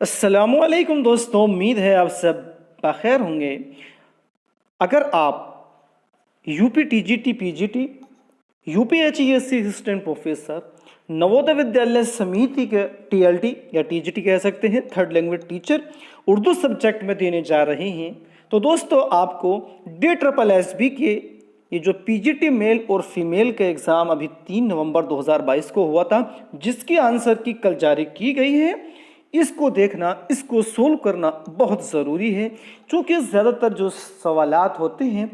अस्सलामुअलैकुम दोस्तों, उम्मीद है आप सब बखैर होंगे। अगर आप UP TGT PGT, UPHESC assistant professor, Navodaya Vidyalaya Samiti के टीएलटी या टीजीटी कह सकते हैं, third language teacher Urdu subject में देने जा रहे हैं, तो दोस्तों आपको DSSB के ये जो पीजीटी मेल और फीमेल का एग्ज़ाम अभी 3 नवंबर 2022 को हुआ था, जिसकी आंसर की कल जारी की गई है, इसको देखना, इसको सोल्व करना बहुत ज़रूरी है। क्योंकि ज़्यादातर जो सवालात होते हैं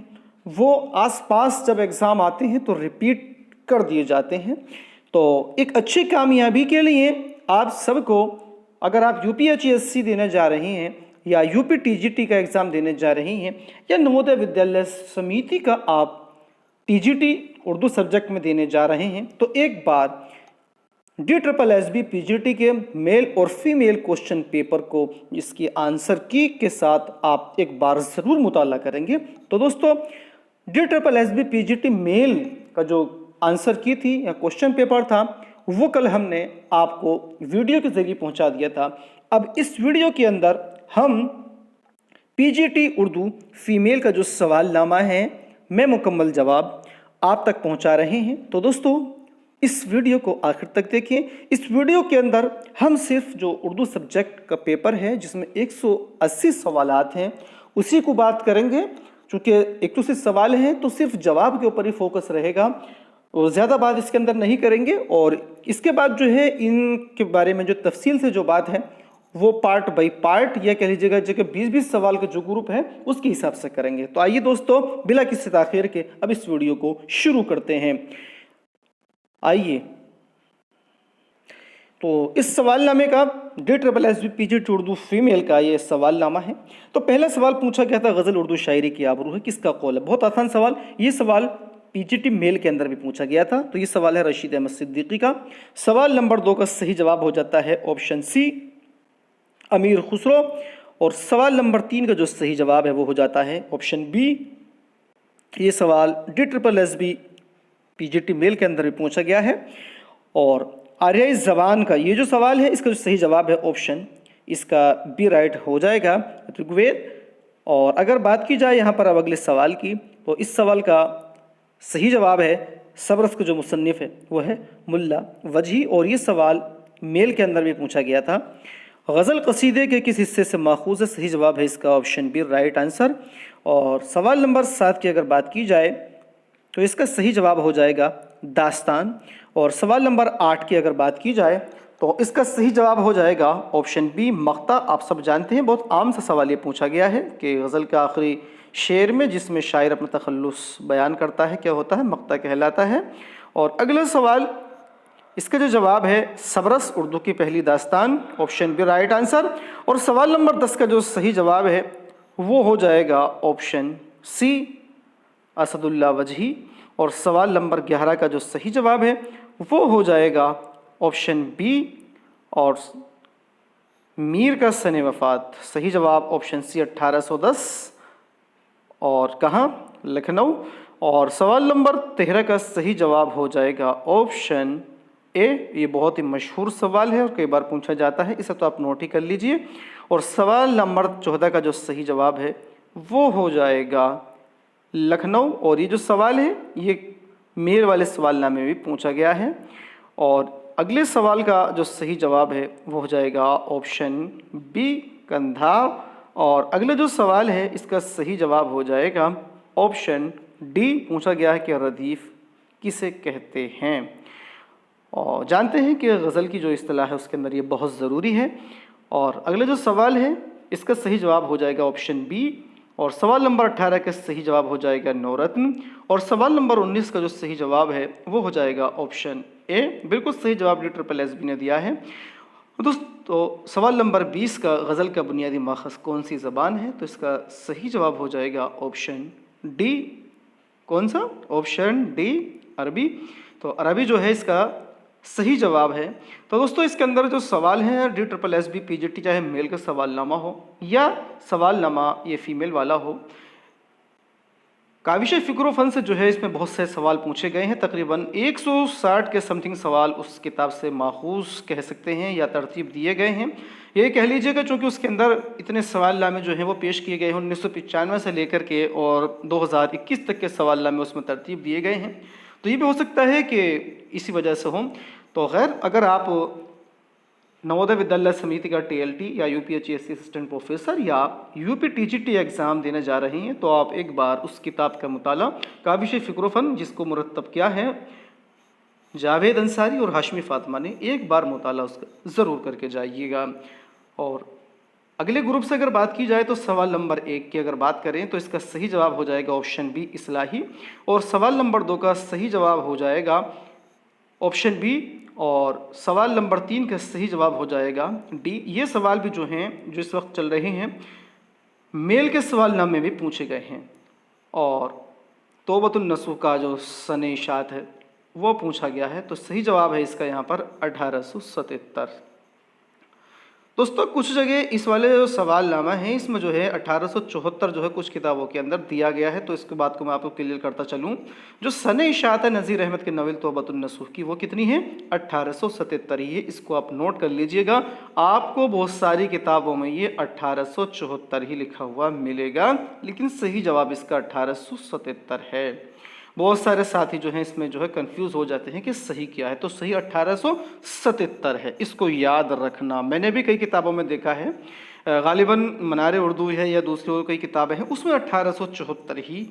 वो आसपास जब एग्ज़ाम आते हैं तो रिपीट कर दिए जाते हैं। तो एक अच्छी कामयाबी के लिए आप सबको, अगर आप यूपीएचईएससी देने जा रहे हैं या यूपी टीजीटी का एग्ज़ाम देने जा रहे हैं या नवोदय विद्यालय समिति का आप टीजीटी उर्दू सब्जेक्ट में देने जा रहे हैं, तो एक बार DSSB पीजीटी के मेल और फीमेल क्वेश्चन पेपर को इसकी आंसर की के साथ आप एक बार ज़रूर मुताला करेंगे। तो दोस्तों DSSB पीजीटी मेल का जो आंसर की थी या क्वेश्चन पेपर था वो कल हमने आपको वीडियो के ज़रिए पहुंचा दिया था। अब इस वीडियो के अंदर हम पीजीटी उर्दू फीमेल का जो सवालनामा है मैं मुकम्मल जवाब आप तक पहुंचा रहे हैं। तो दोस्तों इस वीडियो को आखिर तक देखिए। इस वीडियो के अंदर हम सिर्फ जो उर्दू सब्जेक्ट का पेपर है जिसमें 180 सवालात हैं उसी को बात करेंगे। चूँकि 180 सवाल हैं तो सिर्फ जवाब के ऊपर ही फोकस रहेगा और ज़्यादा बात इसके अंदर नहीं करेंगे। और इसके बाद जो है इनके बारे में जो तफसील से जो बात है वो पार्ट बाई पार्ट या कह लीजिएगा जो कि 20-20 सवाल का जो ग्रुप है उसके हिसाब से करेंगे। तो आइए दोस्तों बिला किसी ताख़ीर के अब इस वीडियो को शुरू करते हैं। आइए, तो इस सवालनामे का DSSB पीजीटी उर्दू फीमेल का ये सवालनामा है। तो पहला सवाल पूछा गया था, गज़ल उर्दू शायरी की आबरू है, किसका कौल है? बहुत आसान सवाल। ये सवाल पीजीटी मेल के अंदर भी पूछा गया था। तो ये सवाल है रशीद अहमद सिद्दीकी का। सवाल नंबर 2 का सही जवाब हो जाता है ऑप्शन सी, अमीर खुसरो। और सवाल नंबर 3 का जो सही जवाब है वो हो जाता है ऑप्शन बी। ये सवाल DSSB पीजीटी मेल के अंदर भी पूछा गया है। और आर्याई ज़बान का ये जो सवाल है इसका जो सही जवाब है ऑप्शन इसका बी राइट हो जाएगा, ऋग्वेद। और अगर बात की जाए यहाँ पर अब अगले सवाल की, तो इस सवाल का सही जवाब है सबरस का जो मुसन्निफ़ है वो है मुल्ला वजही। और ये सवाल मेल के अंदर भी पूछा गया था। गज़ल कसीदे के किस हिस्से से माखूज़ है? सही जवाब है इसका ऑप्शन बी राइट आंसर। और सवाल नंबर 7 की अगर बात की जाए तो इसका सही जवाब हो जाएगा दास्तान। और सवाल नंबर 8 की अगर बात की जाए तो इसका सही जवाब हो जाएगा ऑप्शन बी मक्ता। आप सब जानते हैं बहुत आम सा सवाल ये पूछा गया है कि गज़ल के आखिरी शेर में जिसमें शायर अपना तखल्लुस बयान करता है क्या होता है? मक्ता कहलाता है। और अगला सवाल, इसका जो जवाब है सबरस उर्दू की पहली दास्तान, ऑप्शन बी राइट आंसर। और सवाल नंबर 10 का जो सही जवाब है वो हो जाएगा ऑप्शन सी, असदुल्ला वजही। और सवाल नंबर 11 का जो सही जवाब है वो हो जाएगा ऑप्शन बी, और मीर का सने वफ़ात। सही जवाब ऑप्शन सी 1810, और कहाँ? लखनऊ। और सवाल नंबर 13 का सही जवाब हो जाएगा ऑप्शन ए। ये बहुत ही मशहूर सवाल है और कई बार पूछा जाता है, इसे तो आप नोट ही कर लीजिए। और सवाल नंबर 14 का जो सही जवाब है वो हो जाएगा लखनऊ। और ये जो सवाल है ये मेल वाले सवालनामे में भी पूछा गया है। और अगले सवाल का जो सही जवाब है वो हो जाएगा ऑप्शन बी कंधार। और अगला जो सवाल है इसका सही जवाब हो जाएगा ऑप्शन डी। पूछा गया है कि रदीफ़ किसे कहते हैं? और जानते हैं कि गज़ल की जो इस्तिलाह है उसके अंदर ये बहुत ज़रूरी है। और अगला जो सवाल है इसका सही जवाब हो जाएगा ऑप्शन बी। और सवाल नंबर 18 का सही जवाब हो जाएगा नौरत्न। और सवाल नंबर 19 का जो सही जवाब है वो हो जाएगा ऑप्शन ए। बिल्कुल सही जवाब DSSB ने दिया है। दोस्तों सवाल नंबर 20 का, गज़ल का बुनियादी माखज़ कौन सी ज़बान है? तो इसका सही जवाब हो जाएगा ऑप्शन डी। कौन सा? ऑप्शन डी, अरबी। तो अरबी जो है इसका सही जवाब है। तो दोस्तों इसके अंदर जो सवाल है DSSB पीजीटी, चाहे मेल का सवालनामा हो या सवालनामा ये फीमेल वाला हो, काविश फिक्र फन से जो है इसमें बहुत से सवाल पूछे गए हैं, तकरीबन 160 के समथिंग सवाल उस किताब से माखूज कह सकते हैं या तरतीब दिए गए हैं। ये कह लीजिएगा चूँकि उसके अंदर इतने सवाल नामे जो हैं वो पेश किए गए हैं 1995 से लेकर के और 2021 तक के सवाल नामे उसमें तरतीब दिए गए हैं, तो ये भी हो सकता है कि इसी वजह से हो। तो खैर, अगर आप नवोदय विद्यालय समिति का टीएलटी या यूपीएचएससी असिस्टेंट प्रोफेसर या यूपी टीजीटी एग्ज़ाम देने जा रही हैं तो आप एक बार उस किताब का मुताला काबिश फिक्र फन जिसको मुरतब किया है जावेद अंसारी और हाशमी फातिमा ने, एक बार मुताला उसका ज़रूर करके जाइएगा। और अगले ग्रुप से अगर बात की जाए तो सवाल नंबर 1 की अगर बात करें तो इसका सही जवाब हो जाएगा ऑप्शन बी इस्लाही, और सवाल नंबर 2 का सही जवाब हो जाएगा ऑप्शन बी, और सवाल नंबर 3 का सही जवाब हो जाएगा डी। ये सवाल भी जो हैं जो इस वक्त चल रहे हैं मेल के सवाल नामे में पूछे गए हैं, और तौबतुन नसूह का जो सने इशात है वो पूछा गया है, तो सही जवाब है इसका यहाँ पर 1877। दोस्तों, कुछ जगह इस वाले जो सवाल नामा है इसमें जो है 1874 जो है कुछ किताबों के अंदर दिया गया है, तो इसके बात को मैं आपको क्लियर करता चलूँ। जो सने इशात है नज़ीर अहमद के नवल तौबतुन नसूह की, वो कितनी है? 1877 ही है। इसको आप नोट कर लीजिएगा, आपको बहुत सारी किताबों में ये 1874 ही लिखा हुआ मिलेगा, लेकिन सही जवाब इसका 1877 है। बहुत सारे साथी जो हैं इसमें जो है कंफ्यूज हो जाते हैं कि सही क्या है, तो सही 1877 है, इसको याद रखना। मैंने भी कई किताबों में देखा है, गालिबन मनारे उर्दू है या दूसरी और कई किताबें हैं उसमें 1874 ही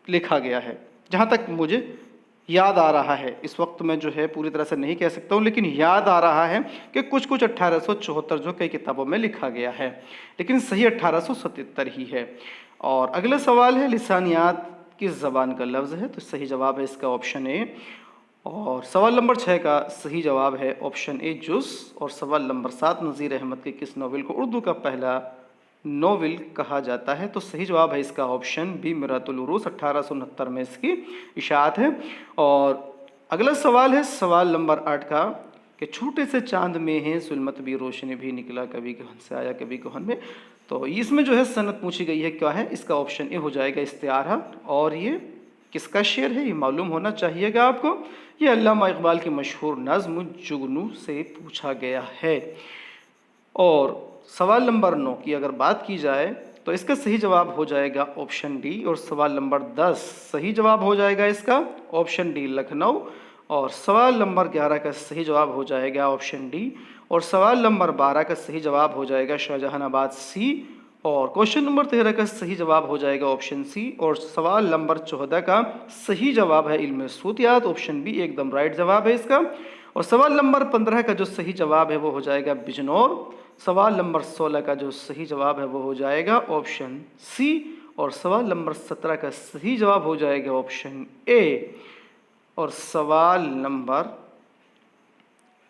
लिखा गया है, जहाँ तक मुझे याद आ रहा है। इस वक्त मैं जो है पूरी तरह से नहीं कह सकता हूँ, लेकिन याद आ रहा है कि कुछ 1874 जो कई किताबों में लिखा गया है, लेकिन सही 1877 ही है। और अगला सवाल है लिसानियात किस ज़बान का लफ्ज़ है, तो सही जवाब है इसका ऑप्शन ए। और सवाल नंबर 6 का सही जवाब है ऑप्शन ए जुज़। और सवाल नंबर 7 नज़ीर अहमद के किस नोवेल को उर्दू का पहला नोवेल कहा जाता है, तो सही जवाब है इसका ऑप्शन बी मिरातुल उरूस। 1869 में इसकी इशाअत है। और अगला सवाल है सवाल नंबर 8 का कि छोटे से चांद में है जुल्मत भी रोशनी भी निकला कभी कोहन से आया कभी कोहन में, तो इसमें जो है सनद पूछी गई है, क्या है? इसका ऑप्शन ए हो जाएगा इस्तिआरा। और ये किसका शेर है ये मालूम होना चाहिएगा आपको, ये अल्लामा इकबाल की मशहूर नज़्म जुगनू से पूछा गया है। और सवाल नंबर 9 की अगर बात की जाए तो इसका सही जवाब हो जाएगा ऑप्शन डी। और सवाल नंबर 10 सही जवाब हो जाएगा इसका ऑप्शन डी लखनऊ। और सवाल नंबर 11 का सही जवाब हो जाएगा ऑप्शन डी। और सवाल नंबर 12 का सही जवाब हो जाएगा शाहजहानाबाद सी। और क्वेश्चन नंबर 13 का सही जवाब हो जाएगा ऑप्शन सी। और सवाल नंबर 14 का सही जवाब है इल्म सूतियात, ऑप्शन बी एकदम राइट जवाब है इसका। और सवाल नंबर 15 का जो सही जवाब है वो हो जाएगा बिजनौर। सवाल नंबर 16 का जो सही जवाब है वो हो जाएगा ऑप्शन सी। और सवाल नंबर 17 का सही जवाब हो जाएगा ऑप्शन ए। और सवाल नंबर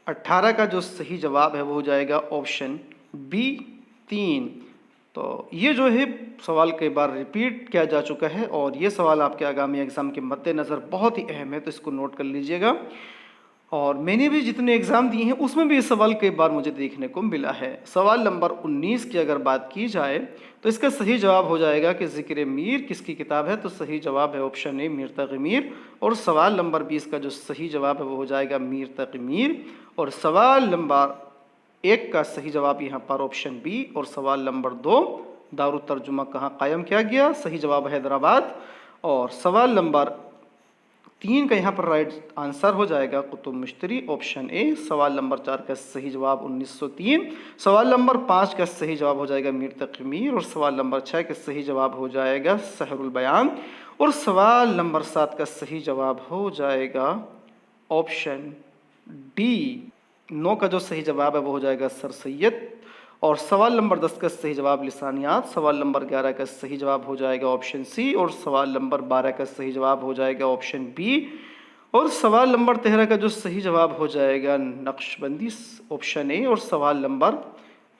18 का जो सही जवाब है वो हो जाएगा ऑप्शन बी 3। तो ये जो है सवाल कई बार रिपीट किया जा चुका है, और ये सवाल आपके आगामी एग्ज़ाम के मद्देनज़र बहुत ही अहम है, तो इसको नोट कर लीजिएगा। और मैंने भी जितने एग्ज़ाम दिए हैं उसमें भी ये सवाल कई बार मुझे देखने को मिला है। सवाल नंबर 19 की अगर बात की जाए तो इसका सही जवाब हो जाएगा कि ज़िक्र मीर किसकी किताब है, तो सही जवाब है ऑप्शन ए मीर तक़ी मीर। और सवाल नंबर 20 का जो सही जवाब है वो हो जाएगा मीर तक़ी मीर। और सवाल नंबर 1 का सही जवाब यहाँ पर ऑप्शन बी। और सवाल नंबर 2 दारुत तर्जुमा कहाँ कायम किया गया, सही जवाब हैदराबाद। और सवाल नंबर 3 का यहाँ पर राइट आंसर हो जाएगा कुतुब मुश्तरी, ऑप्शन ए। सवाल नंबर 4 का सही जवाब 1903। सवाल नंबर 5 का सही जवाब हो जाएगा मीर तक़ी मीर। और सवाल नंबर 6 का सही जवाब हो जाएगा सहरुल बयान। और सवाल नंबर 7 का सही जवाब हो जाएगा ऑप्शन डी। 9 का जो सही जवाब है वो हो जाएगा सर सैयद। और सवाल नंबर 10 का सही जवाब लिसानियात। सवाल नंबर 11 का सही जवाब हो जाएगा ऑप्शन सी। और सवाल नंबर 12 का सही जवाब हो जाएगा ऑप्शन बी। और सवाल नंबर 13 का जो सही जवाब हो जाएगा नक्शबंदी, ऑप्शन ए। और सवाल नंबर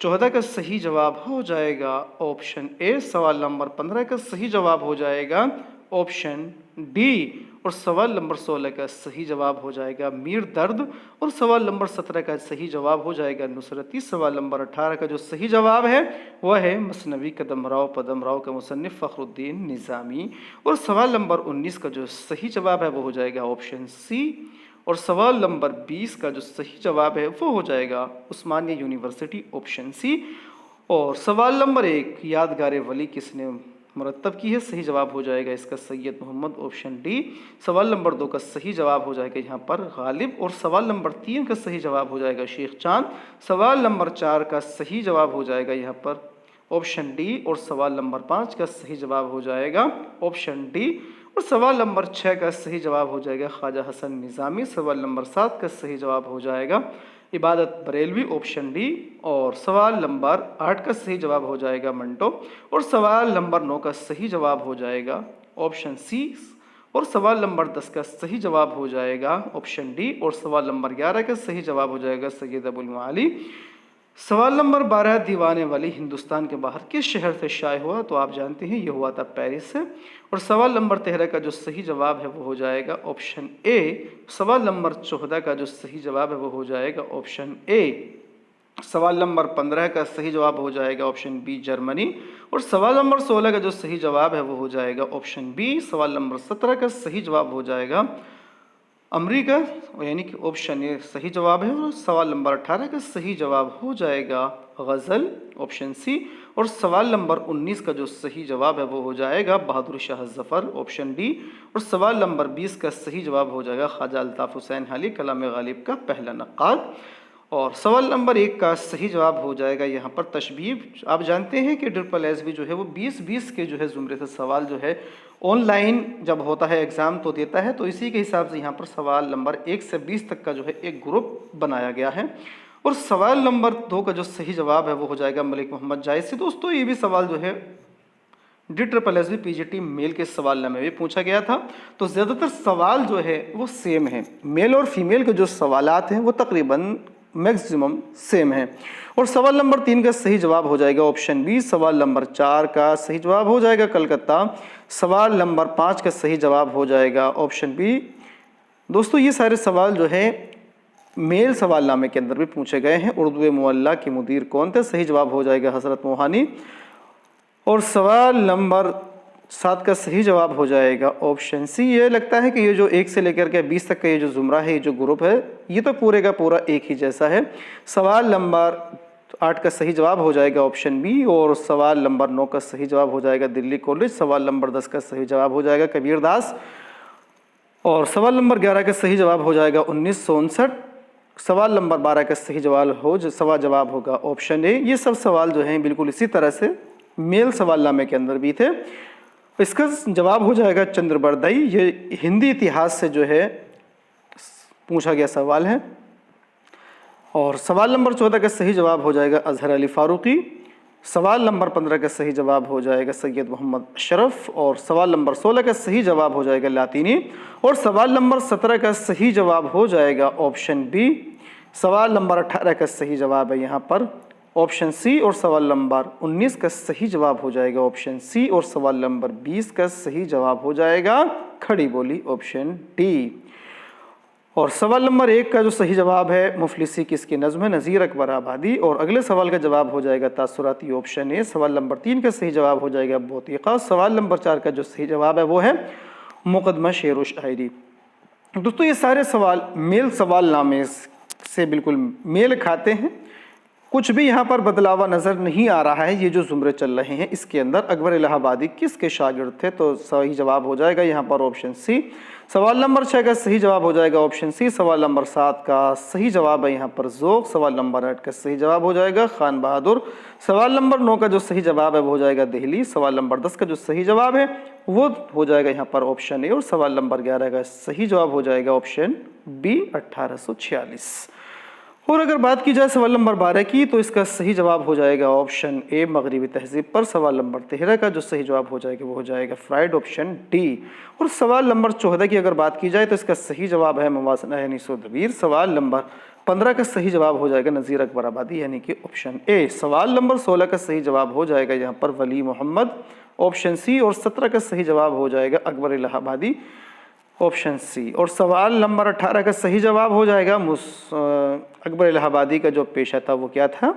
14 का सही जवाब हो जाएगा ऑप्शन ए। सवाल नंबर 15 का सही जवाब हो जाएगा ऑप्शन डी। और सवाल नंबर 16 का सही जवाब हो जाएगा मीर दर्द और सवाल नंबर 17 का सही जवाब हो जाएगा नुसरती। सवाल नंबर 18 का जो सही जवाब है वह है मसनवी कदमराव पदमराव का मुसन्निफ फ़खरुद्दीन निज़ामी। और सवाल नंबर 19 का जो सही जवाब है वो हो जाएगा ऑप्शन सी। और सवाल नंबर 20 का जो सही जवाब है वो हो जाएगा उस्मानिया यूनिवर्सिटी ऑप्शन सी। और सवाल नंबर 1 यादगार वली किसने मुरतब की है, सही जवाब हो जाएगा इसका सैयद मोहम्मद ऑप्शन डी। सवाल नंबर 2 का सही जवाब हो जाएगा यहाँ पर गालिब। और सवाल नंबर 3 का सही जवाब हो जाएगा शेख चांद। सवाल नंबर 4 का सही जवाब हो जाएगा यहाँ पर ऑप्शन डी। और सवाल नंबर 5 का सही जवाब हो जाएगा ऑप्शन डी। और सवाल नंबर 6 का सही जवाब हो जाएगा ख्वाजा हसन निज़ामी। सवाल नंबर 7 का सही जवाब हो जाएगा इबादत बरेलवी ऑप्शन डी। और सवाल नंबर 8 का सही जवाब हो जाएगा मंटो। और सवाल नंबर 9 का सही जवाब हो जाएगा ऑप्शन सी। और सवाल नंबर 10 का सही जवाब हो जाएगा ऑप्शन डी। और सवाल नंबर 11 का सही जवाब हो जाएगा सैयद अबुल माली। सवाल नंबर 12 दीवाने वाली हिंदुस्तान के बाहर किस शहर से शाये हुआ, तो आप जानते हैं ये हुआ था पेरिस से। और सवाल नंबर 13 का जो सही जवाब है वो हो जाएगा ऑप्शन ए। सवाल नंबर 14 का जो सही जवाब है वो हो जाएगा ऑप्शन ए। सवाल नंबर 15 का सही जवाब हो जाएगा ऑप्शन बी जर्मनी। और सवाल नंबर 16 का जो सही जवाब है वो हो जाएगा ऑप्शन बी। सवाल नंबर 17 का सही जवाब हो जाएगा अमेरिका यानी कि ऑप्शन ए सही जवाब है। और सवाल नंबर 18 का सही जवाब हो जाएगा गज़ल ऑप्शन सी। और सवाल नंबर 19 का जो सही जवाब है वो हो जाएगा बहादुर शाह ज़फ़र ऑप्शन डी। और सवाल नंबर 20 का सही जवाब हो जाएगा ख्वाजा अल्ताफ़ हुसैन हाली कलाम गालिब का पहला नक़ाद। और सवाल नंबर 1 का सही जवाब हो जाएगा यहाँ पर तशबीह। आप जानते हैं कि SSSB जो है वो 20-20 के जो है ज़ुमरे से सवाल जो है ऑनलाइन जब होता है एग्ज़ाम तो देता है, तो इसी के हिसाब से यहाँ पर सवाल नंबर 1 से 20 तक का जो है एक ग्रुप बनाया गया है। और सवाल नंबर 2 का जो सही जवाब है वो हो जाएगा मलिक मोहम्मद जायद से। दोस्तों ये भी सवाल जो है DSSB PGT मेल के सवालनामे में भी पूछा गया था, तो ज़्यादातर सवाल जो है वो सेम है। मेल और फीमेल के जो सवालात हैं वो तकरीबन मैक्सिमम सेम है। और सवाल नंबर 3 का सही जवाब हो जाएगा ऑप्शन बी। सवाल नंबर 4 का सही जवाब हो जाएगा कलकत्ता। सवाल नंबर 5 का सही जवाब हो जाएगा ऑप्शन बी। दोस्तों ये सारे सवाल जो है मेल सवालनामे के अंदर भी पूछे गए हैं। उर्दू मुअल्ला के मुदीर कौन थे, सही जवाब हो जाएगा हज़रत मोहानी। और सवाल नंबर 7 का सही जवाब हो जाएगा ऑप्शन सी। ये लगता है कि ये जो 1 से लेकर के 20 तक का ये जो ज़ुमरा है, ये जो ग्रुप है, ये तो पूरे का पूरा एक ही जैसा है। सवाल नंबर 8 का सही जवाब हो जाएगा ऑप्शन बी। और सवाल नंबर 9 का सही जवाब हो जाएगा दिल्ली कॉलेज। सवाल नंबर 10 का सही जवाब हो जाएगा कबीर दास। और सवाल नंबर 11 का सही जवाब हो जाएगा 1959। सवाल नंबर 12 का सही जवाब होगा ऑप्शन ए। ये सब सवाल जो हैं बिल्कुल इसी तरह से मेल सवालनामे के अंदर भी थे। इसका जवाब हो जाएगा चंद्र बरदई। ये हिंदी इतिहास से जो है पूछा गया सवाल है। और सवाल नंबर 14 का सही जवाब हो जाएगा अजहर अली फारूकी। सवाल नंबर 15 का सही जवाब हो जाएगा सैयद मोहम्मद अशरफ। और सवाल नंबर 16 का सही जवाब हो जाएगा लातीनी। और सवाल नंबर 17 का सही जवाब हो जाएगा ऑप्शन बी। सवाल नंबर 18 का सही जवाब है यहाँ पर ऑप्शन सी। और सवाल नंबर 19 का सही जवाब हो जाएगा ऑप्शन सी। और सवाल नंबर 20 का सही जवाब हो जाएगा खड़ी बोली ऑप्शन डी। और सवाल नंबर 1 का जो सही जवाब है मुफलिसी किसकी नज़्म है, नज़ीर अकबर आबादी। और अगले सवाल का जवाब हो जाएगा तासुराती ऑप्शन ए। सवाल नंबर 3 का सही जवाब हो जाएगा बोतीक़ा। सवाल नंबर 4 का जो सही जवाब है वो है मुक़दमा शेर व शायरी। दोस्तों ये सारे सवाल मेल सवालनामे से बिल्कुल मेल खाते हैं, कुछ भी यहाँ पर बदलावा नज़र नहीं आ रहा है। ये जो ज़ुमरे चल रहे हैं इसके अंदर अकबर इलाहाबादी किसके शागिर्द थे, तो सही जवाब हो जाएगा यहाँ पर ऑप्शन सी। सवाल नंबर 6 का सही जवाब हो जाएगा ऑप्शन सी। सवाल नंबर 7 का सही जवाब है यहाँ पर ज़ोक़। सवाल नंबर 8 का सही जवाब हो जाएगा खान बहादुर। सवाल नंबर 9 का जो सही जवाब है वो हो जाएगा दिल्ली। सवाल नंबर 10 का जो सही जवाब है वो हो जाएगा यहाँ पर ऑप्शन ए। और सवाल नंबर 11 का सही जवाब हो जाएगा ऑप्शन बी 1846। और अगर बात की जाए सवाल नंबर 12 की, तो इसका सही जवाब हो जाएगा ऑप्शन ए मगरिबी तहज़ीब पर। सवाल नंबर 13 का जो सही जवाब हो जाएगा वो हो जाएगा फ्राइड ऑप्शन डी। और सवाल नंबर 14 की अगर बात की जाए तो इसका सही जवाब है मवासना यानी सुदवीर। सवाल नंबर 15 का सही जवाब हो जाएगा नज़ीर अकबर आबादी यानी कि ऑप्शन ए। सवाल नंबर 16 का सही जवाब हो जाएगा यहाँ पर वली मोहम्मद ऑप्शन सी। और 17 का सही जवाब हो जाएगा अकबर इलाहाबादी। Option C. और सवाल नंबर 18 का सही जवाब हो जाएगा अकबर इलाहाबादी का जो पेशा था वो क्या था,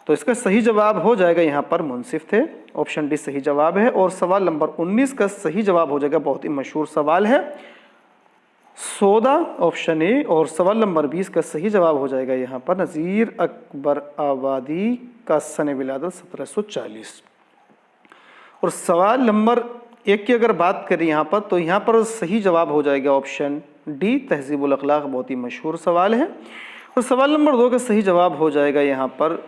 तो इसका सही जवाब हो जाएगा यहाँ पर मुंसिफ थे। ऑप्शन डी सही जवाब है। और सवाल नंबर 19 का सही जवाब हो जाएगा, बहुत ही मशहूर सवाल है, सौदा, ऑप्शन ए। और सवाल नंबर 20 का सही जवाब हो जाएगा यहाँ पर नज़ीर अकबर आबादी का सन विलादत 1740। और सवाल नंबर 1 की अगर बात करें यहाँ पर, तो यहाँ पर सही जवाब हो जाएगा ऑप्शन डी तहज़ीबुल अखलाक, बहुत ही मशहूर सवाल है। और सवाल नंबर 2 का सही जवाब हो जाएगा यहाँ पर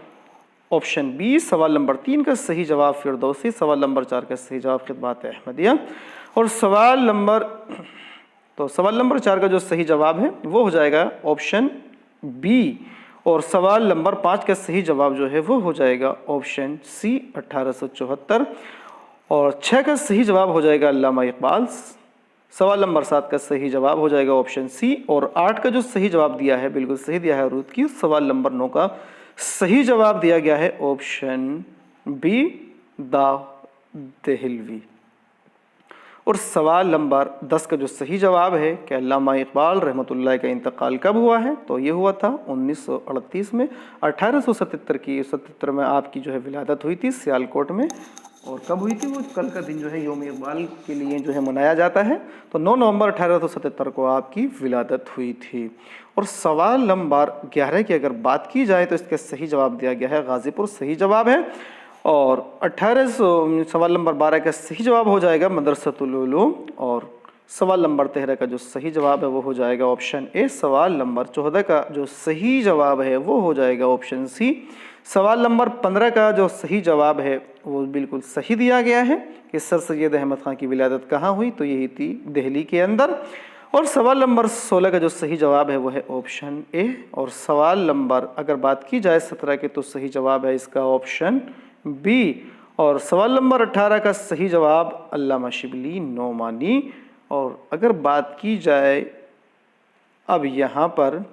ऑप्शन बी। सवाल नंबर 3 का सही जवाब फिरदौसी। सवाल नंबर 4 का सही जवाब खिदमत अहमदिया। और सवाल नंबर 4 का जो सही जवाब है वो हो जाएगा ऑप्शन बी। और सवाल नंबर 5 का सही जवाब जो है वो हो जाएगा ऑप्शन सी 1874। और 6 का सही जवाब हो जाएगा अल्लामा इकबाल। सवाल नंबर 7 का सही जवाब हो जाएगा ऑप्शन सी। और 8 का जो सही जवाब दिया है बिल्कुल सही दिया है रूद की। सवाल नंबर 9 का सही जवाब दिया गया है ऑप्शन बी द देहलवी। और सवाल नंबर 10 का जो सही जवाब है कि अल्लामा इकबाल रहमतुल्लाह का इंतकाल कब हुआ है, तो ये हुआ था 1938 में। 1877 में आपकी जो है विलादत हुई थी सियालकोट में। और कब हुई थी वो, कल का दिन जो है यौम इकबाल के लिए जो है मनाया जाता है, तो 9 नवंबर 1877 को आपकी विलादत हुई थी। और सवाल नंबर 11 की अगर बात की जाए तो इसका सही जवाब दिया गया है गाज़ीपुर, सही जवाब है। और 1800 सवाल नंबर 12 का सही जवाब हो जाएगा मदरसतुल उलूम। और सवाल नंबर 13 का जो सही जवाब है वो हो जाएगा ऑप्शन ए। सवाल नंबर 14 का जो सही जवाब है वो हो जाएगा ऑप्शन सी। सवाल नंबर 15 का जो सही जवाब है वो बिल्कुल सही दिया गया है कि सर सैयद अहमद खान की विलादत कहाँ हुई, तो यही थी दिल्ली के अंदर। और सवाल नंबर 16 का जो सही जवाब है वो है ऑप्शन ए। और सवाल नंबर अगर बात की जाए 17 के, तो सही जवाब है इसका ऑप्शन बी। और सवाल नंबर 18 का सही जवाब अल्लामा शिबली नोमानी। और अगर बात की जाए अब यहाँ पर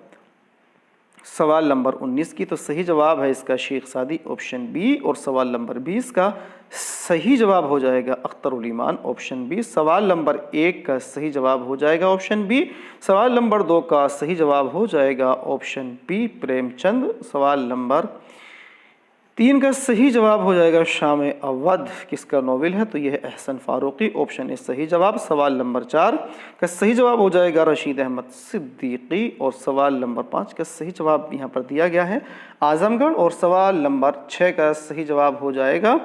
सवाल नंबर 19 की, तो सही जवाब है इसका शेख सादी, ऑप्शन बी। और सवाल नंबर 20 का सही जवाब हो जाएगा अख्तरुल ईमान, ऑप्शन बी। सवाल नंबर 1 का सही जवाब हो जाएगा ऑप्शन बी। सवाल नंबर 2 का सही जवाब हो जाएगा ऑप्शन बी प्रेमचंद। सवाल नंबर 3 का सही जवाब हो जाएगा शाम अवध, किसका नोवेल है, तो यह है एहसन फारूकी, ऑप्शन ए सही जवाब। सवाल नंबर 4 का सही जवाब हो जाएगा रशीद अहमद सिद्दीकी। और सवाल नंबर 5 का सही जवाब यहाँ पर दिया गया है आजमगढ़। और सवाल नंबर 6 का सही जवाब हो जाएगा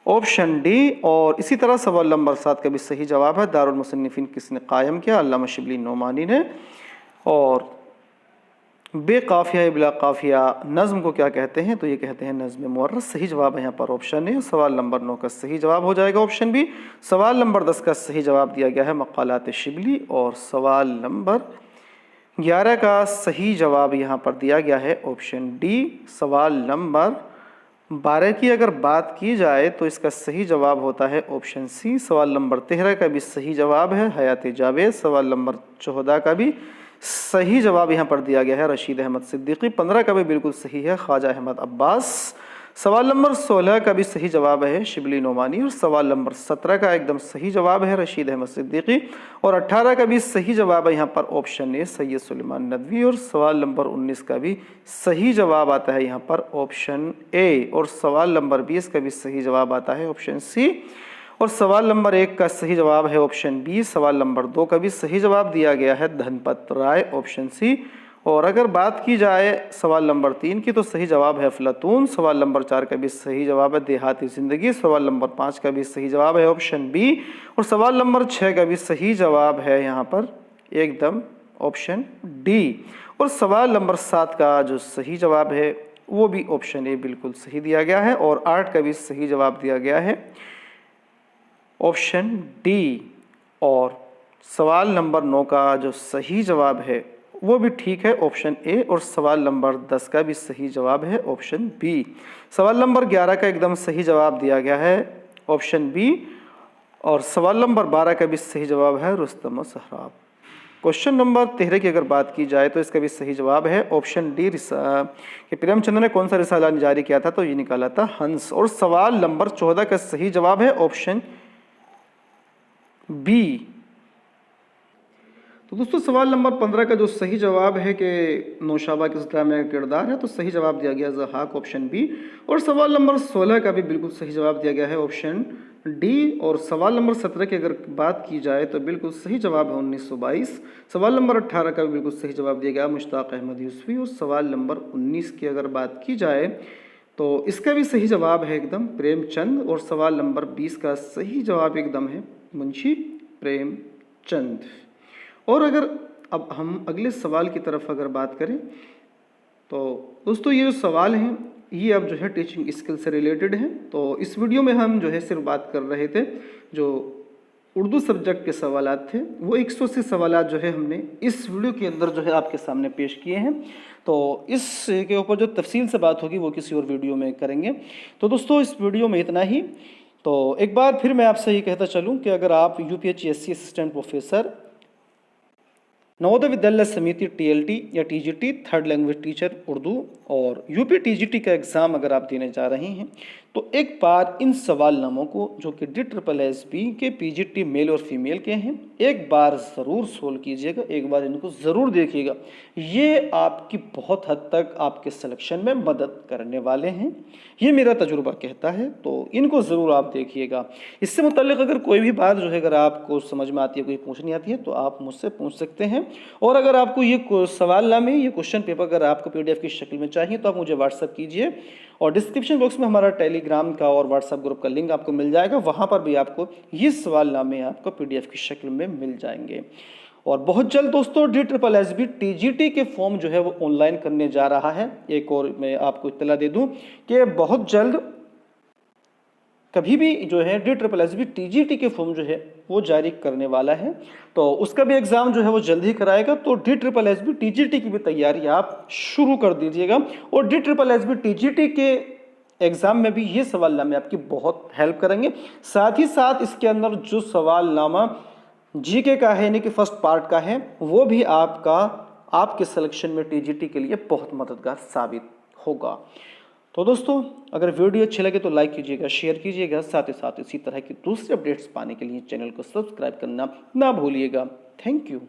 ऑप्शन डी। और इसी तरह सवाल नंबर 7 का भी सही जवाब है दारुल मुसन्निफीन किसने कायम किया, अल्लामा शिबली नोमानी ने। और बेकाफिया बिला काफिया नज़्म को क्या कहते हैं, तो ये कहते हैं नज़्म मुअर्रस, सही जवाब है यहाँ पर ऑप्शन ए। सवाल नंबर 9 का सही जवाब हो जाएगा ऑप्शन बी। सवाल नंबर 10 का सही जवाब दिया गया है मक़ालात शिबली। और सवाल नंबर 11 का सही जवाब यहाँ पर दिया गया है ऑप्शन डी। सवाल नंबर 12 की अगर बात की जाए तो इसका सही जवाब होता है ऑप्शन सी। सवाल नंबर 13 का भी सही जवाब है हयात जावेद। सवाल नंबर 14 का भी सही जवाब यहाँ पर दिया गया है रशीद अहमद सिद्दीकी। 15 का भी बिल्कुल सही है ख्वाजा अहमद अब्बास। सवाल नंबर 16 का भी सही जवाब है शिबली नोमानी। और सवाल नंबर 17 का एकदम सही जवाब है रशीद अहमद सिद्दीकी। और 18 का भी सही जवाब है यहाँ पर ऑप्शन ए सैयद सुलेमान नदवी। और सवाल नंबर 19 का भी सही जवाब आता है यहाँ पर ऑप्शन ए। और सवाल नंबर 20 का भी सही जवाब आता है ऑप्शन सी। और सवाल नंबर 1 का सही जवाब है ऑप्शन बी। सवाल नंबर 2 का भी सही जवाब दिया गया है धनपत राय, ऑप्शन सी। और अगर बात की जाए सवाल नंबर 3 की, तो सही जवाब है अफलातून। सवाल नंबर 4 का भी सही जवाब है देहाती ज़िंदगी। सवाल नंबर 5 का भी सही जवाब है ऑप्शन बी। और सवाल नंबर 6 का भी सही जवाब है यहाँ पर एकदम ऑप्शन डी। और सवाल नंबर 7 का जो सही जवाब है वो भी ऑप्शन ए बिल्कुल सही दिया गया है। और 8 का भी सही जवाब दिया गया है ऑप्शन डी। और सवाल नंबर 9 का जो सही जवाब है वो भी ठीक है ऑप्शन ए। और सवाल नंबर 10 का भी सही जवाब है ऑप्शन बी। सवाल नंबर 11 का एकदम सही जवाब दिया गया है ऑप्शन बी। और सवाल नंबर 12 का भी सही जवाब है रुस्तम सहराब। क्वेश्चन नंबर 13 की अगर बात की जाए तो इसका भी सही जवाब है ऑप्शन डी कि प्रेमचंद ने कौन सा रिसाला जारी किया था, तो ये निकाला था हंस। और सवाल नंबर 14 का सही जवाब है ऑप्शन बी। तो दोस्तों सवाल नंबर 15 का जो सही जवाब है कि नौशाबा किस ड्रामे का किरदार है, तो सही जवाब दिया गया ज़हाक ऑप्शन बी। और सवाल नंबर 16 का भी बिल्कुल सही जवाब दिया गया है ऑप्शन डी। और सवाल नंबर 17 की अगर बात की जाए तो बिल्कुल सही जवाब है 1922। सवाल नंबर 18 का भी बिल्कुल सही जवाब दिया गया मुश्ताक अहमद यूसुफी। और सवाल नंबर 19 की अगर बात की जाए तो इसका भी सही जवाब है एकदम प्रेमचंद। और सवाल नंबर 20 का सही जवाब एकदम है मुंशी प्रेमचंद। और अगर अब हम अगले सवाल की तरफ अगर बात करें तो दोस्तों ये जो सवाल हैं ये अब जो है टीचिंग स्किल से रिलेटेड हैं। तो इस वीडियो में हम जो है सिर्फ बात कर रहे थे जो उर्दू सब्जेक्ट के सवालात थे, वो 180 सवालात जो है हमने इस वीडियो के अंदर जो है आपके सामने पेश किए हैं। तो इस के ऊपर जो तफसील से बात होगी वो किसी और वीडियो में करेंगे। तो दोस्तों इस वीडियो में इतना ही। तो एक बार फिर मैं आपसे ये कहता चलूँ कि अगर आप UPSC assistant professor, Navodaya Vidyalaya समिति TLT या TGT third language teacher Urdu और UP TGT का एग्ज़ाम अगर आप देने जा रहे हैं तो एक बार इन सवालनामों को जो कि DSSB के PGT मेल और फीमेल के हैं एक बार ज़रूर सोल्व कीजिएगा, एक बार इनको ज़रूर देखिएगा। ये आपकी बहुत हद तक आपके सिलेक्शन में मदद करने वाले हैं, ये मेरा तजुर्बा कहता है। तो इनको ज़रूर आप देखिएगा। इससे मुतल्लिक़ अगर कोई भी बात जो है अगर आपको समझ में आती है, कोई पूछनी आती है तो आप मुझसे पूछ सकते हैं। और अगर आपको ये सवालनामे, ये क्वेश्चन पेपर अगर आपको PDF की शक्ल में चाहिए तो आप मुझे व्हाट्सअप कीजिए। और डिस्क्रिप्शन बॉक्स में हमारा टेलीग्राम का और व्हाट्सएप ग्रुप का लिंक आपको मिल जाएगा, वहाँ पर भी आपको ये सवालनामे आपको PDF की शक्ल में मिल जाएंगे। और बहुत जल्द दोस्तों DSSB TGT के फॉर्म जो है वो ऑनलाइन करने जा रहा है। एक और मैं आपको इत्तला दे दूं कि बहुत जल्द कभी भी जो है DSSB TGT के फॉर्म जो है वो जारी करने वाला है। तो उसका भी एग्ज़ाम जो है वो जल्द ही कराएगा। तो DSSB TGT की भी तैयारी आप शुरू कर दीजिएगा। और DSSB TGT के एग्ज़ाम में भी ये सवालनामे आपकी बहुत हेल्प करेंगे। साथ ही साथ इसके अंदर जो सवालनामा GK का है यानी कि फर्स्ट पार्ट का है वो भी आपके सिलेक्शन में TGT के लिए बहुत मददगार साबित होगा। तो दोस्तों अगर वीडियो अच्छी लगे तो लाइक कीजिएगा, शेयर कीजिएगा। साथ ही साथ इसी तरह की दूसरे अपडेट्स पाने के लिए चैनल को सब्सक्राइब करना ना भूलिएगा। Thank you.